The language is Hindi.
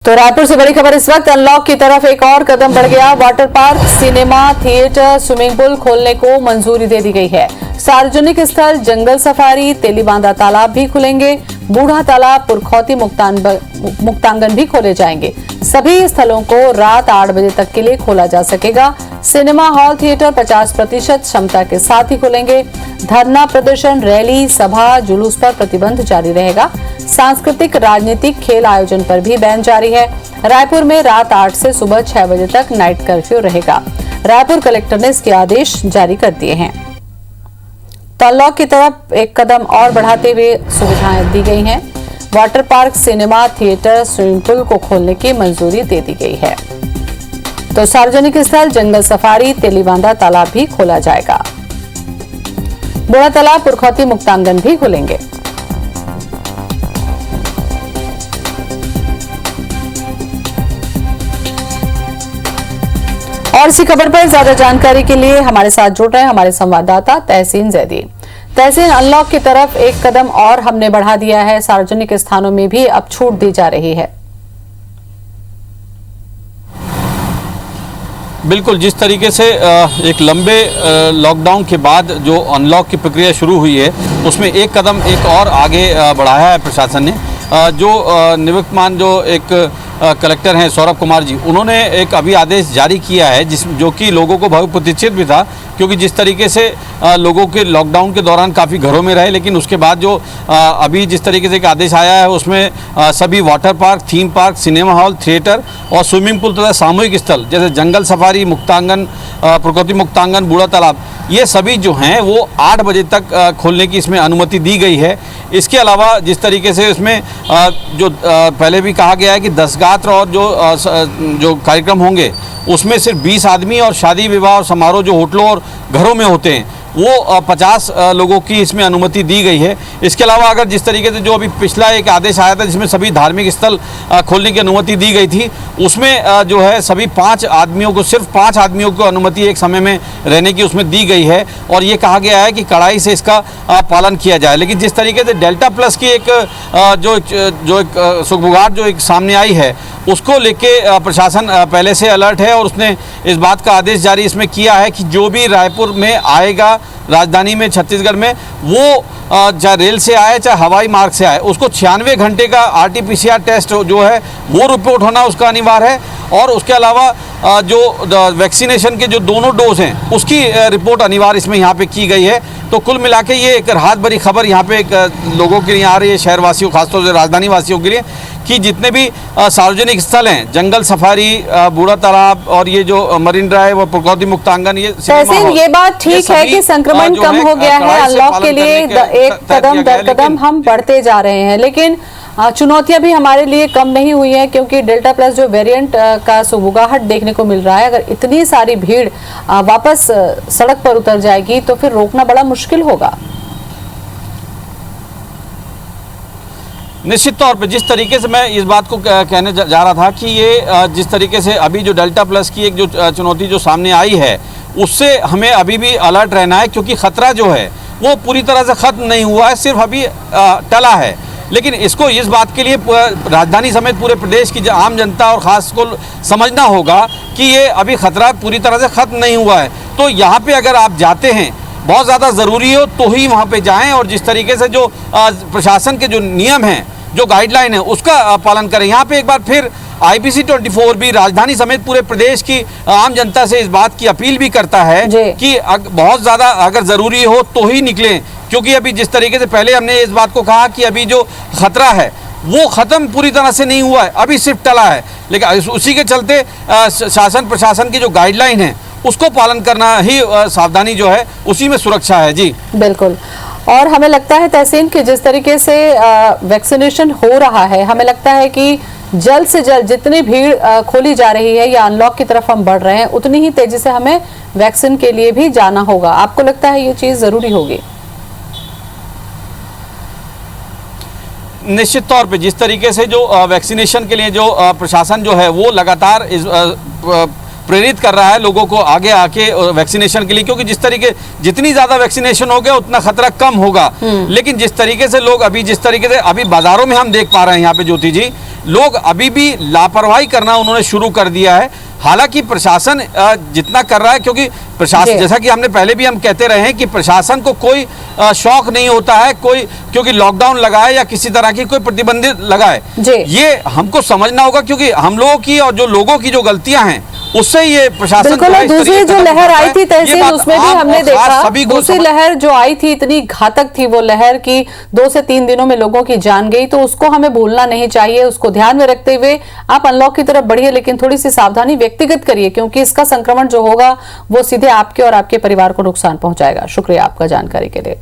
तो रायपुर से बड़ी खबर इस वक्त, अनलॉक की तरफ एक और कदम बढ़ गया। Water park, cinema, theatre, swimming pool खोलने को मंजूरी दे दी गई है। सार्वजनिक स्थल, जंगल सफारी, तेलीबांधा तालाब भी खुलेंगे। बूढ़ा तालाब, पुरखौती मुक्तांगन भी खोले जाएंगे। सभी स्थलों को रात 8 बजे तक के लिए खोला जा सकेगा। सिनेमा हॉल, थिएटर 50% क्षमता के साथ ही खुलेंगे। धरना प्रदर्शन, रैली, सभा, जुलूस पर प्रतिबंध जारी रहेगा। सांस्कृतिक, राजनीतिक, खेल आयोजन पर भी बैन जारी है। रायपुर में रात 8 से सुबह 6 बजे तक नाइट कर्फ्यू रहेगा। रायपुर कलेक्टर ने इसके आदेश जारी कर दिए हैं। तो अनलॉक की तरफ एक कदम और बढ़ाते हुए सुविधाएं दी गई हैं। Water park, cinema, theatre, swimming pool को खोलने की मंजूरी दे दी गई है। तो सार्वजनिक स्थल, जंगल सफारी, तेलीबांधा तालाब भी खोला जाएगा। बूढ़ा तालाब, पुरखौती मुक्तांगन भी खुलेंगे। और इसी खबर पर ज्यादा जानकारी के लिए हमारे साथ जुड़ रहे हैं हमारे संवाददाता तहसीन जैदी। तहसीन, अनलॉक की तरफ एक कदम और हमने बढ़ा दिया है। सार्वजनिक स्थानों में भी अब छूट दी जा रही है। बिल्कुल, जिस तरीके से एक लंबे लॉकडाउन के बाद जो अनलॉक की प्रक्रिया शुरू हुई है, उसमें एक कदम एक और आगे बढ़ाया है प्रशासन ने। जो निवर्तमान जो एक कलेक्टर हैं सौरभ कुमार जी, उन्होंने एक अभी आदेश जारी किया है जो कि लोगों को बहुत प्रतीक्षित भी था, क्योंकि जिस तरीके से लोगों के लॉकडाउन के दौरान काफ़ी घरों में रहे, लेकिन उसके बाद जो अभी जिस तरीके से एक आदेश आया है, उसमें सभी water park, theme park, cinema hall, theatre और स्विमिंग पूल तथा सामूहिक स्थल जैसे जंगल सफारी, मुक्तांगन, प्रकृति मुक्तांगन, बूढ़ा तालाब, ये सभी जो हैं वो 8 बजे तक खोलने की इसमें अनुमति दी गई है। इसके अलावा जिस तरीके से इसमें जो पहले भी कहा गया है कि 10 गात्र और जो कार्यक्रम होंगे उसमें सिर्फ 20 आदमी, और शादी विवाह और समारोह जो होटलों और घरों में होते हैं वो 50 लोगों की इसमें अनुमति दी गई है। इसके अलावा अगर जिस तरीके से जो अभी पिछला एक आदेश आया था जिसमें सभी धार्मिक स्थल खोलने की अनुमति दी गई थी, उसमें जो है सभी 5 आदमियों को, सिर्फ 5 आदमियों को अनुमति एक समय में रहने की उसमें दी गई है, और ये कहा गया है कि कड़ाई से इसका पालन किया जाए। लेकिन जिस तरीके से डेल्टा प्लस की एक जो एक सुगबुगाहट जो एक सामने आई है, उसको लेके प्रशासन पहले से अलर्ट है, और उसने इस बात का आदेश जारी इसमें किया है कि जो भी रायपुर में आएगा, राजधानी में, छत्तीसगढ़ में, वो चाहे रेल से आए चाहे हवाई मार्ग से आए, उसको 96 घंटे का RT-PCR टेस्ट जो है वो रिपोर्ट होना उसका अनिवार्य है। और उसके अलावा जो वैक्सीनेशन के जो दोनों डोज हैं उसकी रिपोर्ट अनिवार्य इसमें यहाँ पे की गई है। तो कुल मिला के ये एक राहत भरी खबर यहाँ पे एक लोगों के लिए आ रही है, शहरवासियों, खासतौर से राजधानी वासियों के लिए, कि जितने भी सार्वजनिक स्थल हैं, जंगल सफारी, बूढ़ा तालाब और ये जो मरीन ड्राइव और प्रकृति मुक्तांगन, ये बात ठीक है कि संक्रमण कम हो गया है, अनलॉक के लिए एक कदम दर कदम हम बढ़ते जा रहे हैं, लेकिन चुनौतियां भी हमारे लिए कम नहीं हुई है, क्योंकि डेल्टा प्लस जो वेरिएंट का सुगबुगाहट देखने को मिल रहा है, अगर इतनी सारी भीड़ वापस सड़क पर उतर जाएगी तो फिर रोकना बड़ा मुश्किल होगा। निश्चित तौर पे जिस तरीके से मैं इस बात को कहने जा रहा था कि ये जिस तरीके से अभी जो डेल्टा प्लस की एक जो चुनौती जो सामने आई है, उससे हमें अभी भी अलर्ट रहना है, क्योंकि खतरा जो है वो पूरी तरह से खत्म नहीं हुआ है, सिर्फ अभी टला है। लेकिन इसको इस बात के लिए राजधानी समेत पूरे प्रदेश की आम जनता और ख़ास को समझना होगा कि ये अभी खतरा पूरी तरह से ख़त्म नहीं हुआ है। तो यहाँ पे अगर आप जाते हैं, बहुत ज़्यादा ज़रूरी हो तो ही वहाँ पे जाएं, और जिस तरीके से जो प्रशासन के जो नियम हैं, जो गाइडलाइन है, उसका पालन करें। यहाँ पे एक बार फिर IPC 24 भी राजधानी समेत पूरे प्रदेश की आम जनता से इस बात की अपील भी करता है कि बहुत ज़्यादा अगर ज़रूरी हो तो ही निकलें, क्योंकि अभी जिस तरीके से पहले हमने इस बात को कहा कि अभी जो खतरा है वो ख़त्म पूरी तरह से नहीं हुआ है, अभी सिर्फ टला है, लेकिन उसी के चलते शासन प्रशासन की जो गाइडलाइन है उसको पालन करना ही सावधानी जो है, उसी में सुरक्षा है। जी बिल्कुल। और हमें लगता है तहसीन कि जिस तरीके से वैक्सीनेशन हो रहा है, हमें लगता है कि जल्द से जल्द जितनी भीड़ खोली जा रही है या अनलॉक की तरफ हम बढ़ रहे हैं, उतनी ही तेजी से हमें वैक्सीन के लिए भी जाना होगा। आपको लगता है ये चीज जरूरी होगी? निश्चित तौर पे जिस तरीके से जो वैक्सीनेशन के लिए जो प्रशासन जो है वो लगातार प्रेरित कर रहा है लोगों को आगे आके वैक्सीनेशन के लिए, क्योंकि जितनी ज़्यादा वैक्सीनेशन हो गया उतना खतरा कम होगा। लेकिन जिस तरीके से लोग अभी बाज़ारों में हम देख पा रहे हैं यहाँ पे ज्योति जी, लोग अभी भी लापरवाही करना उन्होंने शुरू कर दिया है। हालांकि प्रशासन जितना कर रहा है, क्योंकि प्रशासन, जैसा कि हमने पहले भी हम कहते रहे हैं कि प्रशासन को कोई शौक नहीं होता है कोई, क्योंकि लॉकडाउन लगा है या किसी तरह की कोई प्रतिबंधित लगा है, ये हमको समझना होगा, क्योंकि हम लोगों की और जो लोगों की जो गलतियां हैं उससे ये प्रशासन बिल्कुल। दूसरी जो लहर आई थी तहसील, उसमें भी हमने देखा दूसरी लहर जो आई थी इतनी घातक थी वो लहर की 2 से 3 दिनों में लोगों की जान गई। तो उसको हमें भूलना नहीं चाहिए। उसको ध्यान में रखते हुए आप अनलॉक की तरफ बढ़िए, लेकिन थोड़ी सी सावधानी व्यक्तिगत करिए, क्योंकि इसका संक्रमण जो होगा वो सीधे आपके और आपके परिवार को नुकसान पहुंचाएगा। शुक्रिया आपका जानकारी के लिए।